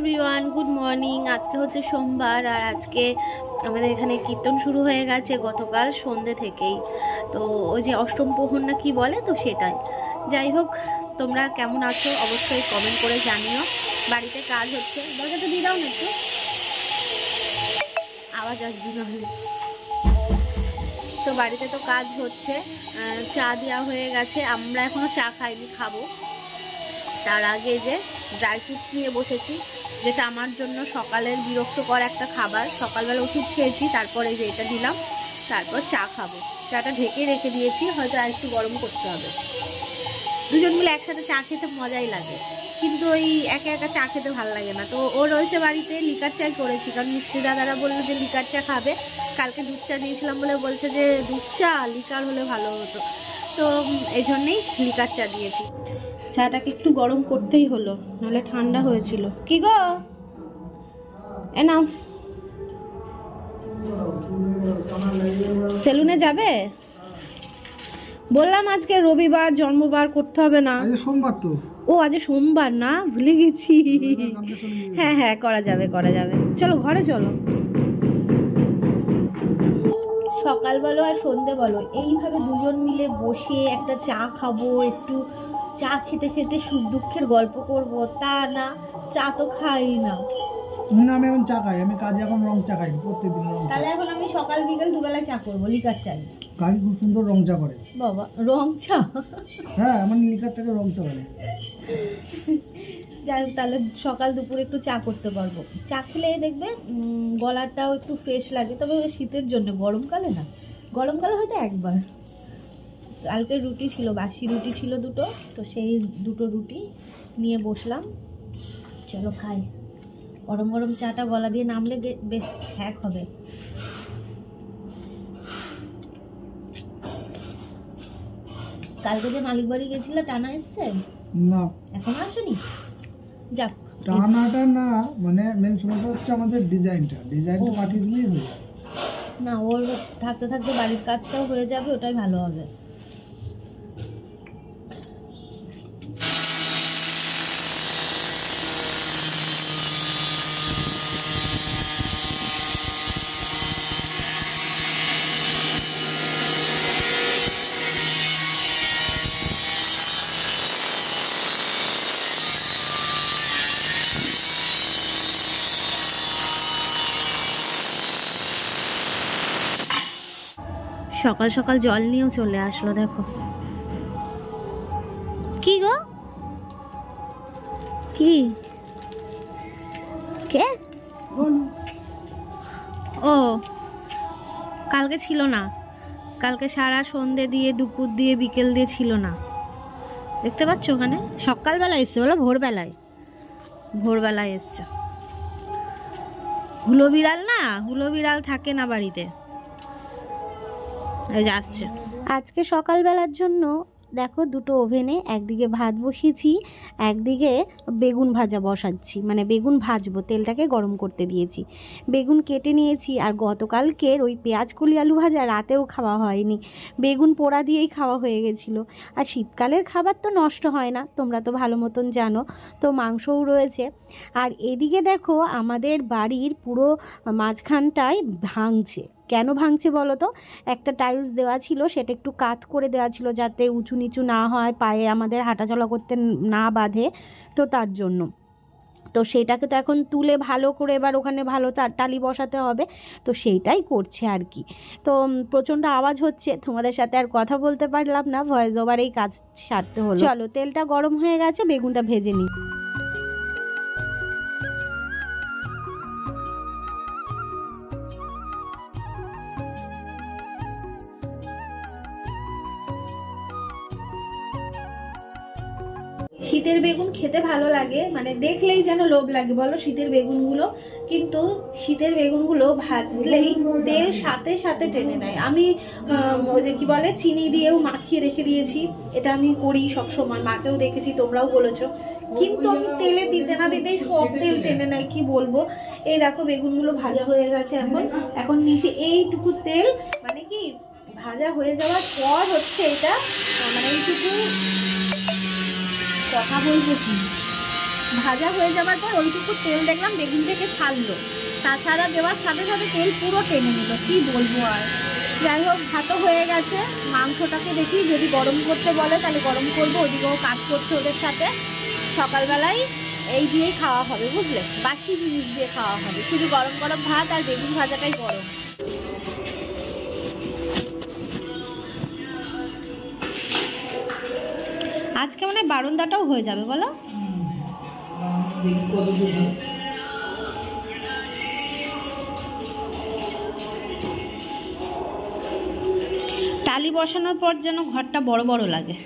Everyone, good morning. আজকে হচ্ছে সোমবার আর আজকে আমাদের এখানে কীর্তন শুরু হয়ে গেছে গতকাল সন্ধ্যে থেকেই। তো ওই যে অষ্টম প্রহর না কি বলে, তো সেটাই। যাই হোক, তোমরা কেমন আছো অবশ্যই কমেন্ট করে জানিও। বাড়িতে কাজ হচ্ছে, দরজাটা দিয়ে দাও না একটু, আওয়াজ আসবে নাহলে। তো বাড়িতে তো কাজ হচ্ছে, চা দেওয়া হয়ে গেছে, আমরা এখনো চা খাইনি, খাবো। তার আগে যে ড্রাই ফ্রুটস নিয়ে বসেছি, যেটা আমার জন্য সকালের বিরক্তকর একটা খাবার। সকালবেলা ওষুধ খেয়েছি, তারপরে যে এটা দিলাম, তারপর চা খাবো। চাটা ঢেকে রেখে দিয়েছি, হয়তো আর একটু গরম করতে হবে। দুজন মিলে একসাথে চা খেতে মজাই লাগে, কিন্তু ওই একা একা চা খেতে ভালো লাগে না। তো ও রয়েছে বাড়িতে, লিকার চাই করেছি, কারণ মিস্ত্রি দাদারা বললো যে লিকার চা খাবে। কালকে দুধ চা দিয়েছিলাম বলে বলছে যে দুধ চা লিকার হলে ভালো হতো, তো এই জন্যেই লিকার চা দিয়েছি। চাটাকে একটু গরম করতেই হলো, নাহলে ঠান্ডা হয়েছিল। কি গো, এ নাও। সেলুনে যাবে? বললাম আজকে রবিবার, জন্মবার করতে হবে না। সোমবার তো। ও আজ সোমবার না, ভুলে গেছি। হ্যাঁ হ্যাঁ, করা যাবে করা যাবে। চলো ঘরে চলো। সকাল বলো আর সন্ধে বলো, এইভাবে দুজন মিলে বসে একটা চা খাবো, একটু চা খেতে খেতে সুখ দুঃখের গল্প করব, তা না, চা তো খাই না। না, আমি এখন চা খাই, আমি কাজে এখন রং চা খাই প্রত্যেকদিন। তাহলে এখন আমি সকাল বিকেল দুবেলা চা করবো, লিকার চা। কাকি খুব সুন্দর রং চা করে। বাবা, রং চা? হ্যাঁ, আমার লিকার চাকে রং চা করে। যাই হোক, তাহলে সকাল দুপুরে একটু চা করতে পারবো। চা খেলে দেখবে গলাটাও একটু ফ্রেশ লাগে, তবে শীতের জন্য, গরমকালে না। গরমকালে হয়তো একবার। কালকে রুটি ছিল, বাসি রুটি ছিল দুটো, তো সেই দুটো রুটি নিয়ে বসলাম। চলো খাই। গরম গরম চাটা গলা দিয়ে নামলে বেশ ছ্যাঁক হবে। কালকে যে মালিক বাড়ি গেছিল, টানা এসছে না, এখন আসেনি। যাক, টানাটা না, মানে মেন সমস্যা হচ্ছে আমাদের ডিজাইনটা পাঠিয়ে দিলেই হয়ে যাবে। না, ওর থাকতে থাকতে বাড়ির কাজটাও হয়ে যাবে, ওটাই ভালো হবে। সকাল সকাল জল নিয়েও চলে আসলো, দেখো। কি গো, কি কে? ও, কালকে ছিল না। কালকে সারা সন্ধে দিয়ে, দুপুর দিয়ে, বিকেল দিয়ে ছিল না। দেখতে পাচ্ছ ওখানে সকালবেলা এসছে, বলো ভোরবেলায় এসছে। হুলো বিড়াল না, হুলো বিড়াল থাকে না বাড়িতে, এই যে আসছে। আজকে সকালবেলার জন্য দেখো দুটো ওভেনে একদিকে ভাত বসিয়েছি, একদিকে বেগুন ভাজা বসাচ্ছি, মানে বেগুন ভাজবো, তেলটাকে গরম করতে দিয়েছি। বেগুন কেটে নিয়েছি, আর গতকালকের ওই পেঁয়াজ কলি আলু ভাজা রাতেও খাওয়া হয়নি, বেগুন পোড়া দিয়েই খাওয়া হয়ে গেছিলো। আর শীতকালের খাবার তো নষ্ট হয় না, তোমরা তো ভালো মতন জানো। তো মাংসও রয়েছে। আর এদিকে দেখো আমাদের বাড়ির পুরো মাঝখানটায় ভাঙছে। কেন ভাঙছে বলো তো? একটা টাইলস দেওয়া ছিল, সেটা একটু কাত করে দেওয়া ছিল, যাতে উঁচু নিচু না হয়, পায়ে আমাদের হাঁটাচলা করতে না বাধে, তো তার জন্য। তো সেটাকে তো এখন তুলে ভালো করে এবার ওখানে ভালো টালি বসাতে হবে, তো সেইটাই করছে আর কি। তো প্রচণ্ড আওয়াজ হচ্ছে, তোমাদের সাথে আর কথা বলতে পারলাম না, ভয়েস ওভারেই কাজ সারতে হলো। চলো, তেলটা গরম হয়ে গেছে, বেগুনটা ভেজে নিই। শীতের বেগুন খেতে ভালো লাগে, মানে দেখলেই যেন লোভ লাগে, বলো, শীতের বেগুনগুলো। কিন্তু শীতের বেগুনগুলো ভাজলেই তেল সাথে সাথে টেনে নেয়। আমি ওই যে কি বলে, চিনি দিয়েও মাখিয়ে রেখে দিয়েছি, এটা আমি করি সব সময়, মাকেও দেখেছি, তোমরাও বলেছো। কিন্তু আমি তেলে দিতে না দিতেই সব তেল টেনে নেয়, কি বলবো। এই দেখো বেগুনগুলো ভাজা হয়ে গেছে, এখন নিচে এইটুকু তেল, মানে কি ভাজা হয়ে যাওয়ার পর হচ্ছে এটা, মানে এইটুকু কথা বলবো কি, ভাজা হয়ে যাওয়ার পর ওইটুকু তেল দেখলাম বেগুন থেকে ছাড়লো, তাছাড়া দেওয়ার সাথে সাথে তেল পুরো টেনে নিল, কি বলবো আর। যাই হোক, ভাতও হয়ে গেছে, মাংসটাকে দেখি যদি গরম করতে বলে তাহলে গরম করবো, ওদিকেও কাজ করছে ওদের সাথে। সকালবেলায় এই দিয়েই খাওয়া হবে, বুঝলে, বাকি জিনিস দিয়ে খাওয়া হবে, শুধু গরম গরম ভাত আর বেগুন ভাজাটাই গরম। আজকে মানে বারান্দাটাও হয়ে যাবে বলো। টালি বসানোর পর যেন ঘরটা বড় বড় লাগে।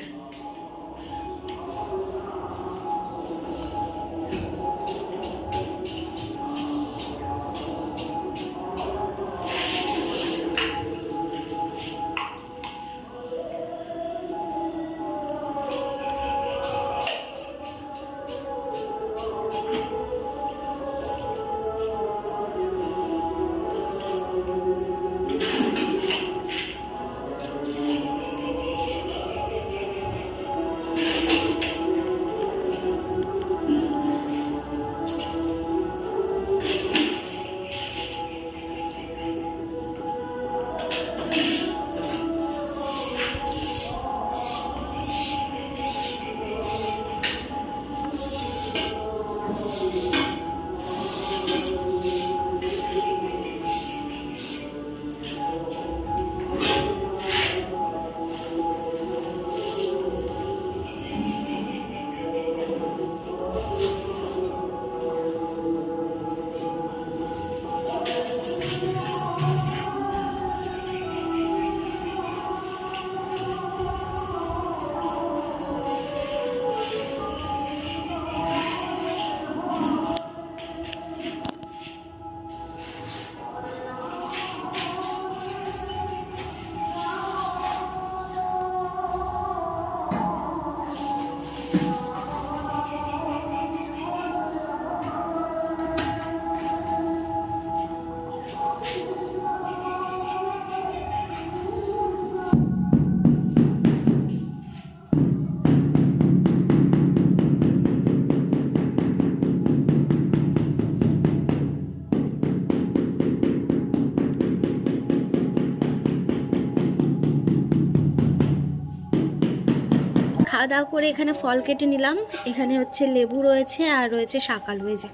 খাওয়া দাওয়া করে এখানে ফল কেটে নিলাম, এখানে হচ্ছে লেবু রয়েছে আর রয়েছে শাকালু। হয়েছে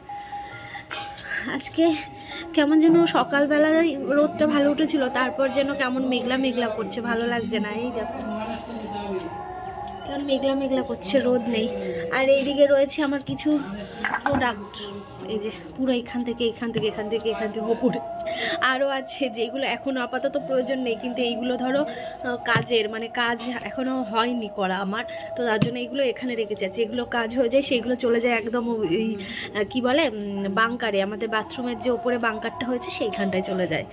আজকে কেমন যেন সকালবেলায় রোদটা ভালো উঠেছিল, তারপর যেন কেমন মেঘলা মেঘলা করছে, ভালো লাগছে না। এই দেখো কেমন মেঘলা মেঘলা করছে, রোদ নেই। আর এইদিকে রয়েছে আমার কিছু প্রোডাক্ট, এই যে পুরো এখান থেকে ওপরে আরও আছে, যেগুলো এখনও আপাতত প্রয়োজন নেই, কিন্তু এইগুলো ধরো কাজের, মানে কাজ এখনও হয়নি করা আমার, তো তার জন্য এইগুলো এখানে রেখেছি। আর যেগুলো কাজ হয়ে যায় সেইগুলো চলে যায় একদম ওই কী বলে বাংকারে, আমাদের বাথরুমের যে ওপরে বাংকারটা হয়েছে সেইখানটায় চলে যায়।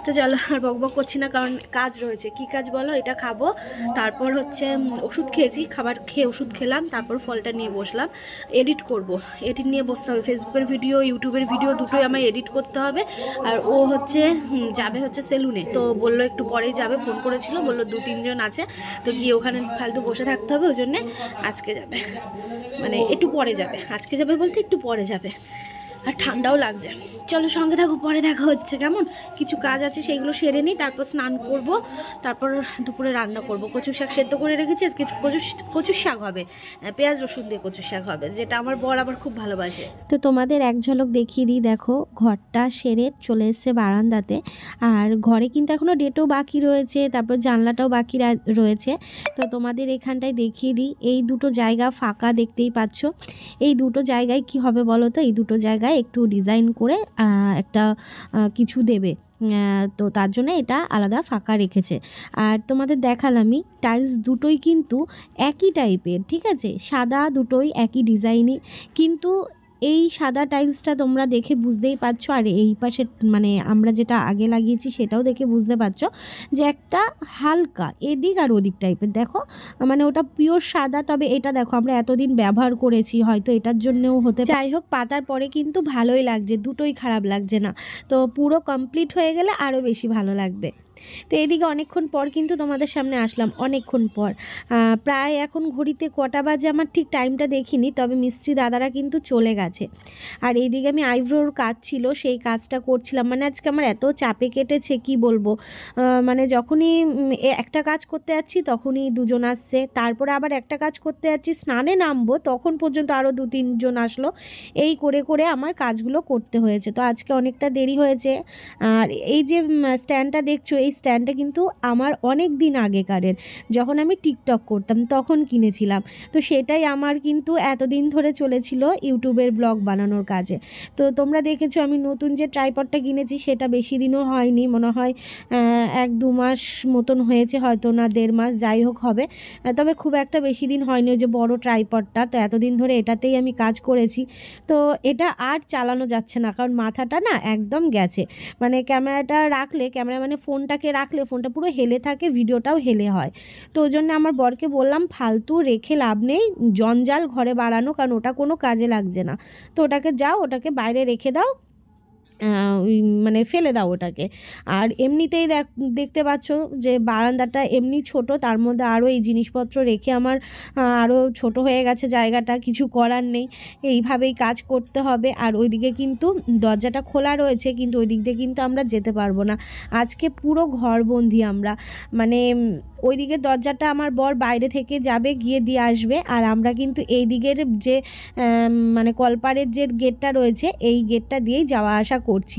তো চলো আর বকবক করছি না, কারণ কাজ রয়েছে। কি কাজ বলো? এটা খাবো, তারপর হচ্ছে ওষুধ খেয়েছি, খাবার খেয়ে ওষুধ খেলাম, তারপর ফলটা নিয়ে বসলাম, এডিট করব, এডিট নিয়ে বসতে হবে। ফেসবুকের ভিডিও, ইউটিউবের ভিডিও দুটোই আমায় এডিট করতে হবে। আর ও হচ্ছে যাবে হচ্ছে সেলুনে, তো বললো একটু পরেই যাবে, ফোন করেছিল, বললো 2-3 জন আছে, তো গিয়ে ওখানে ফালতু বসে থাকতে হবে, ওই জন্যে আজকে যাবে, মানে একটু পরে যাবে। আজকে যাবে বলতে একটু পরে যাবে, আর ঠান্ডাও লাগছে। চলো সঙ্গে থাকো, পরে দেখা হচ্ছে। কেমন কিছু কাজ আছে সেইগুলো সেরে নিই, তারপর স্নান করব, তারপর দুপুরে রান্না করব। কচু শাক সেদ্ধ করে রেখেছি, আজকে কচুর শাক হবে, পেঁয়াজ রসুন দিয়ে কচুর শাক হবে, যেটা আমার বর আবার খুব ভালোবাসে। তো তোমাদের এক ঝলক দেখিয়ে দিই, দেখো ঘরটা সেরে চলে এসছে বারান্দাতে, আর ঘরে কিন্তু এখনও ডেটও বাকি রয়েছে, তারপর জানলাটাও বাকি রয়েছে। তো তোমাদের এখানটায় দেখিয়ে দিই, এই দুটো জায়গা ফাঁকা দেখতেই পাচ্ছ। এই দুটো জায়গায় কি হবে বলো তো, এই দুটো জায়গায় একটু ডিজাইন করে একটা কিছু দেবে, তো তার জন্য এটা আলাদা ফাঁকা রেখেছে। আর তোমাদের দেখালামই, টাইলস দুটোই কিন্তু একই টাইপের, ঠিক আছে, সাদা, দুটোই একই ডিজাইনই, কিন্তু এই সাদা টাইলসটা তোমরা দেখে বুঝতেই পারছো, আর এই পাশে মানে আমরা যেটা আগে লাগিয়েছি সেটাও দেখে বুঝতে পারছো যে একটা হালকা এদিক আর ওদিক টাইপের, দেখো মানে ওটা পিওর সাদা, তবে এটা দেখো আমরা এতদিন ব্যবহার করেছি, হয়তো এটার জন্যও হতে। যাই হোক, পাতার পরে কিন্তু ভালোই লাগছে, দুটোই খারাপ লাগছে না। তো পুরো কমপ্লিট হয়ে গেলে আরও বেশি ভালো লাগবে। তো এদিকে অনেকক্ষণ পর কিন্তু তোমাদের সামনে আসলাম, অনেকক্ষণ পর। প্রায় এখন ঘড়িতে কটা বাজে আমার ঠিক টাইমটা দেখিনি, তবে মিস্ত্রি দাদারা কিন্তু চলে গেছে। আর এইদিকে আমি আইব্রোর কাজ ছিল, সেই কাজটা করছিলাম। মানে আজকে আমার এত চাপে কেটেছে কি বলবো। মানে যখনই একটা কাজ করতে যাচ্ছি তখনই দুজন আসছে, তারপরে আবার একটা কাজ করতে যাচ্ছি, স্নানে নামবো তখন পর্যন্ত আরও 2-3 জন আসলো। এই করে করে আমার কাজগুলো করতে হয়েছে। তো আজকে অনেকটা দেরি হয়েছে। আর এই যে স্ট্যান্ডটা দেখছো, এই স্ট্যান্ডটা কিন্তু আমার অনেক দিন আগেকারের, যখন আমি টিকটক করতাম তখন কিনেছিলাম। তো সেটাই আমার কিন্তু এতদিন ধরে চলেছিল ইউটিউবের ব্লগ বানানোর কাজে। তো তোমরা দেখেছো আমি নতুন যে ট্রাইপডটা কিনেছি সেটা বেশি দিনও হয়নি, মনে হয় 1-2 মাস মতন হয়েছে, হয়তো না 1.5 মাস, যাই হোক হবে। তবে খুব একটা বেশি দিন হয়নি ওই যে বড় ট্রাইপডটা। তো এতদিন ধরে এটাতেই আমি কাজ করেছি। তো এটা আর চালানো যাচ্ছে না, কারণ মাথাটা না একদম গেছে। মানে ক্যামেরাটা রাখলে, ক্যামেরা মানে ফোনটাকে রাখলে ফোনটা পুরো হেলে থাকে, ভিডিওটাও হেলে হয়। তো ওই জন্য আমার বরকে বললাম ফালতু রেখে লাভ নেই, জঞ্জাল ঘরে বাড়ানো, কারণ ওটা কোনো কাজে লাগছে না। তো ওটাকে যাও, ওটাকে বাইরে রেখে দাও, মানে ফেলে দাও ওটাকে। আর এমনিতেই দেখতে পাচ্ছ যে বারান্দাটা এমনি ছোট, তার মধ্যে আরও এই জিনিসপত্র রেখে আমার আরও ছোট হয়ে গেছে জায়গাটা, কিছু করার নেই, এইভাবেই কাজ করতে হবে। আর ওইদিকে কিন্তু দরজাটা খোলা রয়েছে, কিন্তু ওই দিক দিয়ে কিন্তু আমরা যেতে পারবো না, আজকে পুরো ঘরবন্দি আমরা। মানে ওই দিকের দরজাটা আমার বর বাইরে থেকে যাবে, গিয়ে দিয়ে আসবে। আর আমরা কিন্তু এই দিকের যে মানে কলপাড়ের যে গেটটা রয়েছে, এই গেটটা দিয়েই যাওয়া আসা করছি।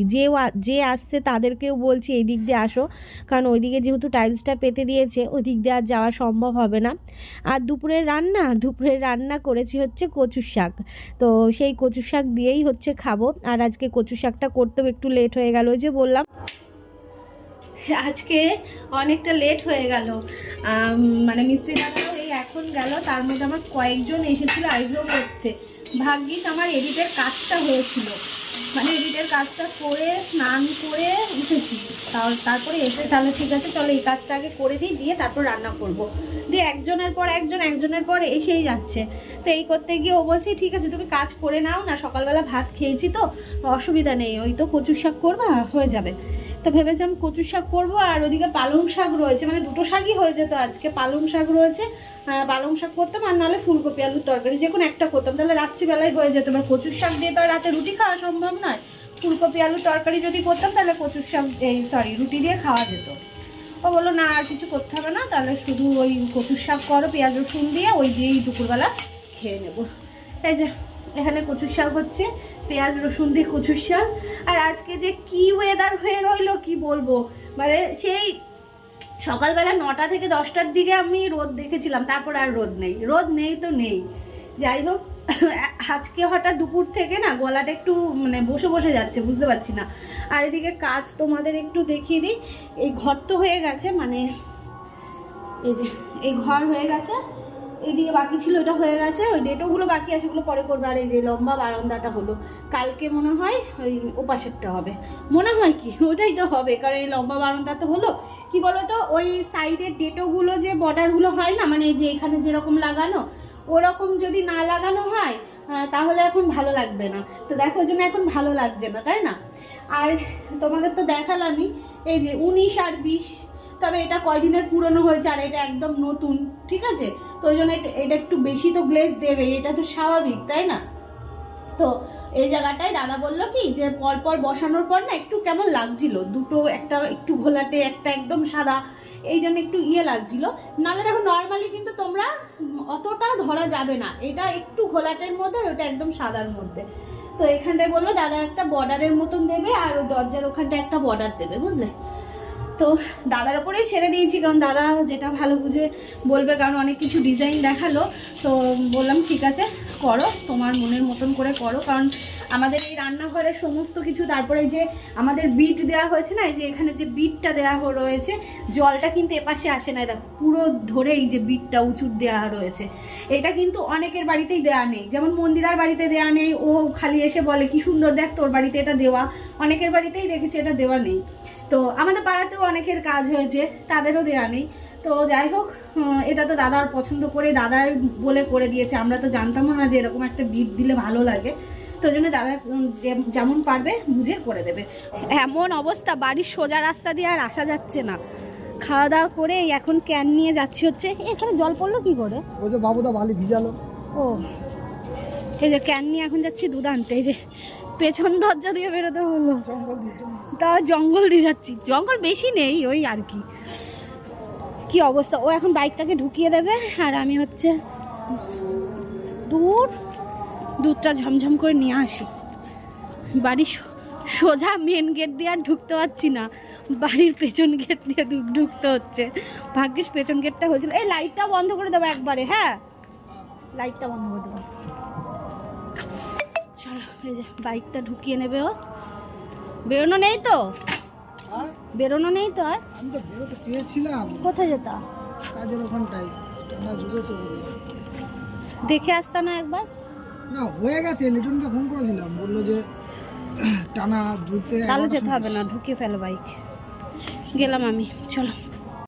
যে আসছে তাদেরকেও বলছি এই দিক দিয়ে আসো, কারণ ওইদিকে যেহেতু টাইলসটা পেতে দিয়েছে ওই দিক দিয়ে আর যাওয়া সম্ভব হবে না। আর দুপুরের রান্না করেছি হচ্ছে কচুর শাক। তো সেই কচুর শাক দিয়েই হচ্ছে খাবো। আর আজকে কচুর শাকটা করতেও একটু লেট হয়ে গেল, ওই যে বললাম আজকে অনেকটা লেট হয়ে গেল। মানে মিস্ত্রি দাদাও এই এখন গেল, তার মধ্যে আমার কয়েকজন এসেছিল আইব্রো করতে। ভাগ্যিস আমার এডিটের কাজটা হয়েছিল, মানে এডিটের কাজটা করে স্নান করে উঠেছি, তারপরে এসে তাহলে ঠিক আছে চলো এই কাজটা আগে করে দিই, দিয়ে তারপর রান্না করব। দিয়ে একজনের পর এসেই যাচ্ছে। তো এই করতে গিয়ে ও বলছে ঠিক আছে তুমি কাজ করে নাও না, সকালবেলা ভাত খেয়েছি তো অসুবিধা নেই, ওই তো কচুর শাক করবা হয়ে যাবে। তো ভেবেছিলাম কচুর শাক করবো, আর ওদিকে পালং শাক রয়েছে, মানে দুটো শাকই হয়ে যেত আজকে। পালং শাক রয়েছে, পালং শাক করতাম, আর নাহলে ফুলকপি আলুর তরকারি যে কোনো একটা করতাম, তাহলে রাত্রিবেলায় হয়ে যেত। এবার কচুর শাক দিয়ে তো রাতে রুটি খাওয়া সম্ভব নয়, ফুলকপি আলুর তরকারি যদি করতাম তাহলে কচুর শাক রুটি দিয়ে খাওয়া যেত। ও বললো না আর কিছু করতে হবে না, তাহলে শুধু ওই কচুর শাক করো পেঁয়াজ রসুন দিয়ে, ওই দিয়েই দুপুরবেলা খেয়ে নেবো। এই যে এখানে কচুর শাক হচ্ছে, পেঁয়াজ রসুন দিয়ে কচুর শাক। আর আজকে যে কি ওয়েদার হয়ে রইলো কি বলবো, মানে সেই সকালবেলা 9টা থেকে 10টার দিকে আমি রোদ দেখেছিলাম, তারপর আর রোদ নেই তো নেই। যাই হোক আজকে হঠাৎ দুপুর থেকে না গলাটা একটু মানে বসে যাচ্ছে, বুঝতে পারছি না। আর এদিকে কাজ তোমাদের একটু দেখিয়ে দিই। এই ঘর তো হয়ে গেছে, মানে এই যে এই ঘর হয়ে গেছে, এইদিকে বাকি ছিল ওটা হয়ে গেছে, ওই ডেটোগুলো বাকি আছে ওগুলো পরে করবে। আর এই যে লম্বা বারান্দাটা হলো, কালকে মনে হয় ওই ওপাশেরটা হবে, মনে হয় কি ওটাই তো হবে, কারণ এই লম্বা বারান্দা তো হলো। কি বলতো ওই সাইডের ডেটোগুলো যে বর্ডারগুলো হয় না, মানে এই যে এখানে যেরকম লাগানো ওরকম যদি না লাগানো হয় তাহলে এখন ভালো লাগবে না। তো দেখো ওই জন্য এখন ভালো লাগছে না, তাই না? আর তোমাদের তো দেখালামই এই যে 19 আর 20, তবে এটা কয়দিনের পুরনো হয়েছে আর এটা একদম নতুন, ঠিক আছে? তো ওই জন্য এটা একটু বেশি তো গ্লেজ দেবে, এটা তো স্বাভাবিক, তাই না? তো এই জায়গাটায় দাদা বললো কি যে পরপর বসানোর পর না একটু কেমন লাগছিল, দুটো একটা একটু ঘোলাটে একটা একদম সাদা, এই জন্য একটু লাগছিল। নাহলে দেখো নর্মালি কিন্তু তোমরা অতটা ধরা যাবে না, এটা একটু ঘোলাটের মধ্যে আর ওটা একদম সাদার মধ্যে। তো এখানটায় বললো দাদা একটা বর্ডারের মতন দেবে, আর ওই দরজার ওখানটা একটা বর্ডার দেবে, বুঝলে? তো দাদার ওপরেই ছেড়ে দিয়েছি, কারণ দাদা যেটা ভালো বুঝে বলবে, কারণ অনেক কিছু ডিজাইন দেখালো। তো বললাম ঠিক আছে করো, তোমার মনের মতন করে করো, কারণ আমাদের এই রান্নাঘরের সমস্ত কিছু, তারপরে যে আমাদের বিট দেওয়া হয়েছে না, এই যে এখানে যে বিটটা দেওয়া রয়েছে, জলটা কিন্তু এপাশে আসে না, দেখো পুরো ধরে এই যে বিটটা উঁচুর দেওয়া রয়েছে, এটা কিন্তু অনেকের বাড়িতেই দেওয়া নেই। যেমন মন্দিরার বাড়িতে দেওয়া নেই, ও খালি এসে বলে কি সুন্দর দেখ তোর বাড়িতে এটা দেওয়া, অনেকের বাড়িতেই দেখেছি এটা দেওয়া নেই। তো আমাদের পাড়াতেও অনেকের কাজ হয়েছে, তাদেরও দেওয়া নেই। তো যাই হোক এটা তো দাদার পছন্দ করে দাদার বলে করে দিয়েছে, আমরা তো জানতামও না যে এরকম একটা বিট দিলে ভালো লাগে। তো জন্য দাদা যেমন পারবে বুঝে করে দেবে। এমন অবস্থা, বাড়ির সোজা রাস্তা দিয়ে আর আসা যাচ্ছে না। খাওয়া দাওয়া করে এখন ক্যান নিয়ে যাচ্ছি হচ্ছে। এখানে জল পড়লো কি করে? ওই যে বাবুদা বালি ভিজালো। ও, এই যে ক্যান নিয়ে এখন যাচ্ছি দুধ আনতে। এই যে পেছন দরজা দিয়ে বেরোতে হলো, তা জঙ্গল দিয়ে যাচ্ছি। জঙ্গল বেশি নেই, ওই আর কি। কি অবস্থা! ও এখন বাইকটাকে ঢুকিয়ে দেবে আর আমি হচ্ছে দুধটা ঝমঝম করে নিয়ে আসি। বাড়ির সোজা মেন গেট দিয়ে আর ঢুকতে পারছি না, বাড়ির পেছন গেট দিয়ে ঢুকতে হচ্ছে। ভাগ্যিস পেছন গেটটা হয়েছিল। এই লাইটটা বন্ধ করে দেবো একবারে। হ্যাঁ, লাইটটা বন্ধ করে দেবো। চলো, এই যে বাইকটা ঢুকিয়ে নেবে ও। বেরোনো নেই তো? বেরোনো নেই তো আর? আমি তো বেরোতে চেয়েছিলাম। কোথায় যেতা? কাজের ওখানটাই টানা জুড়েছে। দেখে আসতা না একবার? না, হয়ে গেছে। লিটনকে ফোন করেছিলাম, বললো যে টানা জুড়তে। তাহলে যেতে হবে না, ঢুকিয়ে ফেলো বাইক। গেলাম আমি, চলো।